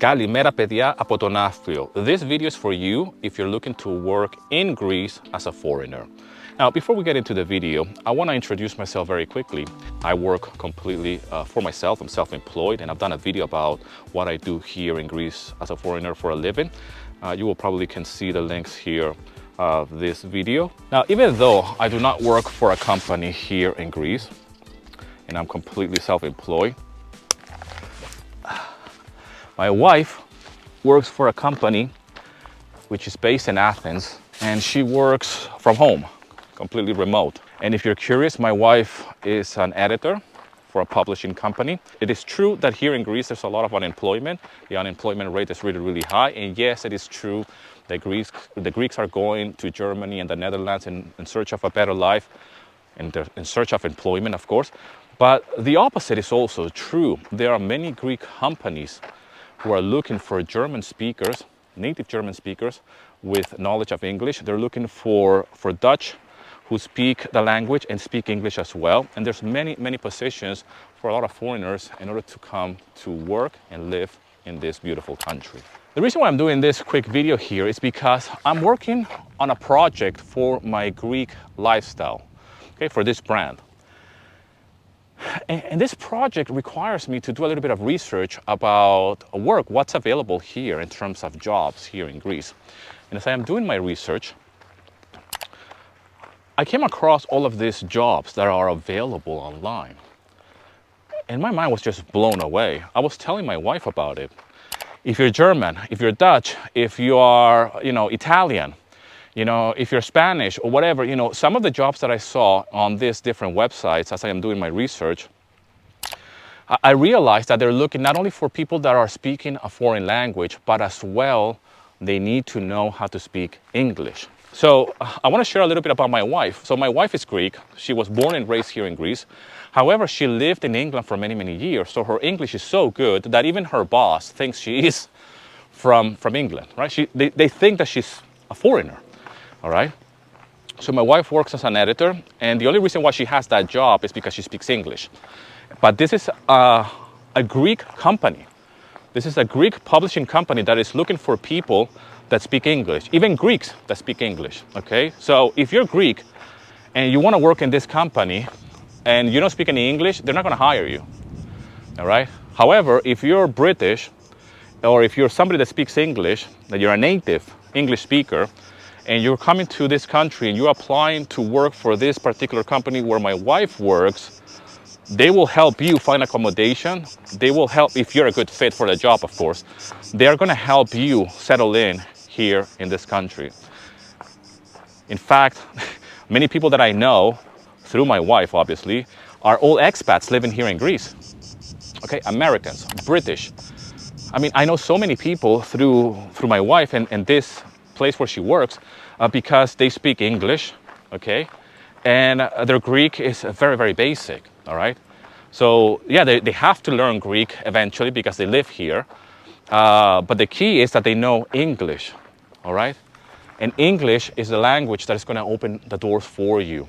Καλημέρα παιδιά από τον Άφριο. This video is for you if you're looking to work in Greece as a foreigner. Now, before we get into the video, I want to introduce myself very quickly. I work completely for myself. I'm self-employed, and I've done a video about what I do here in Greece as a foreigner for a living. You will probably can see the links here of this video. Now, even though I do not work for a company here in Greece, and I'm completely self-employed, my wife works for a company which is based in Athens, and she works from home, completely remote. And if you're curious, my wife is an editor for a publishing company. It is true that here in Greece there's a lot of unemployment. The unemployment rate is really, really high. And yes, it is true that the Greeks are going to Germany and the Netherlands in search of a better life, and they're in search of employment, of course. But the opposite is also true. There are many Greek companies who are looking for German speakers, native German speakers with knowledge of English. They're looking for Dutch who speak the language and speak English as well. And there's many positions for a lot of foreigners in order to come to work and live in this beautiful country. The reason why I'm doing this quick video here is because I'm working on a project for my Greek lifestyle, okay, for this brand. And this project requires me to do a little bit of research about work, what's available here in terms of jobs here in Greece. And as I am doing my research, I came across all of these jobs that are available online. And my mind was just blown away. I was telling my wife about it. If you're German, if you're Dutch, if you are, Italian, if you're Spanish or whatever, some of the jobs that I saw on these different websites as I am doing my research, I realized that they're looking not only for people that are speaking a foreign language, but as well, they need to know how to speak English. So I want to share a little bit about my wife. So my wife is Greek. She was born and raised here in Greece. However, she lived in England for many years. So her English is so good that even her boss thinks she is from England, right? They think that she's a foreigner. All right. So my wife works as an editor, and the only reason why she has that job is because she speaks English. But this is a Greek company. This is a Greek publishing company that is looking for people that speak English, even Greeks that speak English. Okay. So if you're Greek and you want to work in this company and you don't speak any English, they're not going to hire you. All right. However, if you're British, or if you're somebody that speaks English, that you're a native English speaker, and you're coming to this country and you're applying to work for this particular company where my wife works, they will help you find accommodation. They will help, if you're a good fit for the job, of course, they are going to help you settle in here in this country. In fact, many people that I know, through my wife obviously, are all expats living here in Greece. Okay, Americans, British. I mean, I know so many people through my wife and this place where she works because they speak English, okay, and their Greek is very basic. All right, so yeah, they have to learn Greek eventually because they live here, but the key is that they know English. All right, and English is the language that is going to open the doors for you.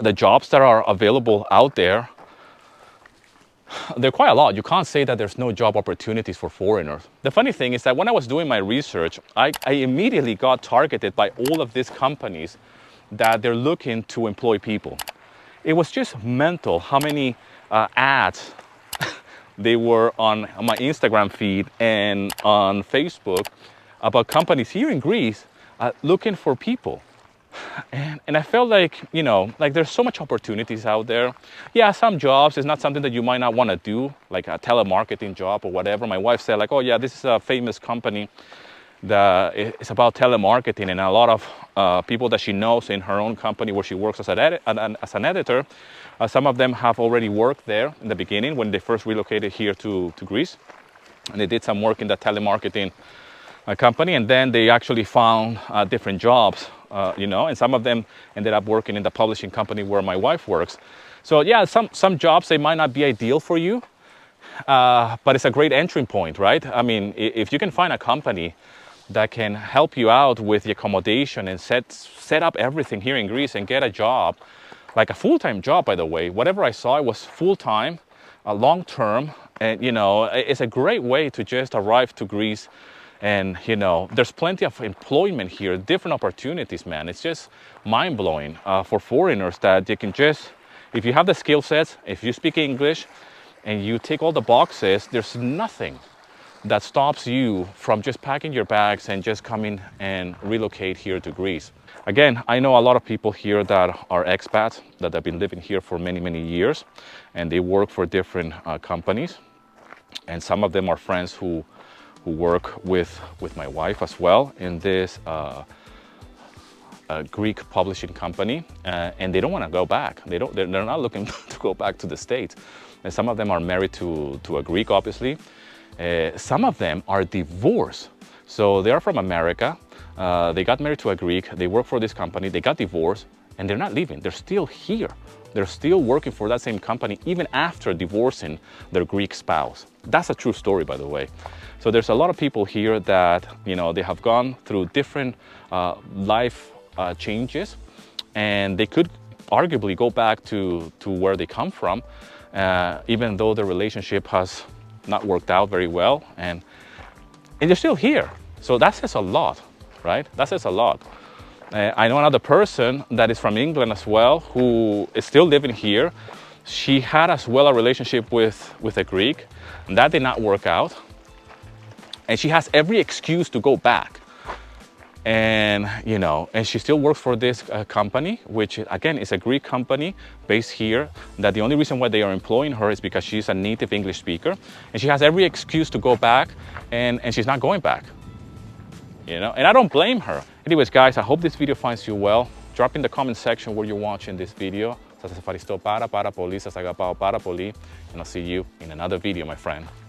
The jobs that are available out there, there are quite a lot. You can't say that there's no job opportunities for foreigners. The funny thing is that when I was doing my research, I immediately got targeted by all of these companies that they're looking to employ people. It was just mental how many ads they were on my Instagram feed and on Facebook about companies here in Greece looking for people. And I felt like, like there's so much opportunities out there. Yeah, some jobs is not something that you might not want to do, like a telemarketing job or whatever. My wife said like, oh yeah, this is a famous company that is about telemarketing, and a lot of people that she knows in her own company where she works as an editor, some of them have already worked there in the beginning when they first relocated here to Greece, and they did some work in the telemarketing company, and then they actually found different jobs, and some of them ended up working in the publishing company where my wife works. So yeah, some jobs, they might not be ideal for you, but it's a great entry point, right? I mean, if you can find a company that can help you out with the accommodation and set up everything here in Greece and get a job, like a full-time job, by the way. Whatever I saw, it was full-time. long term, and it's a great way to just arrive to Greece. And there's plenty of employment here, different opportunities, man. It's just mind-blowing for foreigners that you can just, if you have the skill sets, if you speak English and you tick all the boxes, there's nothing that stops you from just packing your bags and just coming and relocate here to Greece. Again, I know a lot of people here that are expats, that have been living here for many, many years, and they work for different companies. And some of them are friends who work with my wife as well in this Greek publishing company, and they don't want to go back. They're not looking to go back to the States. And some of them are married to a Greek, obviously. Some of them are divorced. So they are from America. They got married to a Greek. They work for this company. They got divorced, and they're not leaving. They're still here. They're still working for that same company even after divorcing their Greek spouse. That's a true story, by the way. So there's a lot of people here that, they have gone through different life changes, and they could arguably go back to where they come from, even though the relationship has not worked out very well, and they're still here. So that says a lot, right? That says a lot. I know another person that is from England as well, who is still living here. She had as well a relationship with a Greek, and that did not work out. And she has every excuse to go back. And, and she still works for this company, which again is a Greek company based here, that the only reason why they are employing her is because she's a native English speaker. And she has every excuse to go back, and she's not going back. And I don't blame her. Anyways, guys, I hope this video finds you well. Drop in the comment section where you're watching this video. Σας ευχαριστώ πάρα πολύ, σας αγαπάω πάρα πολύ, and I'll see you in another video, my friend.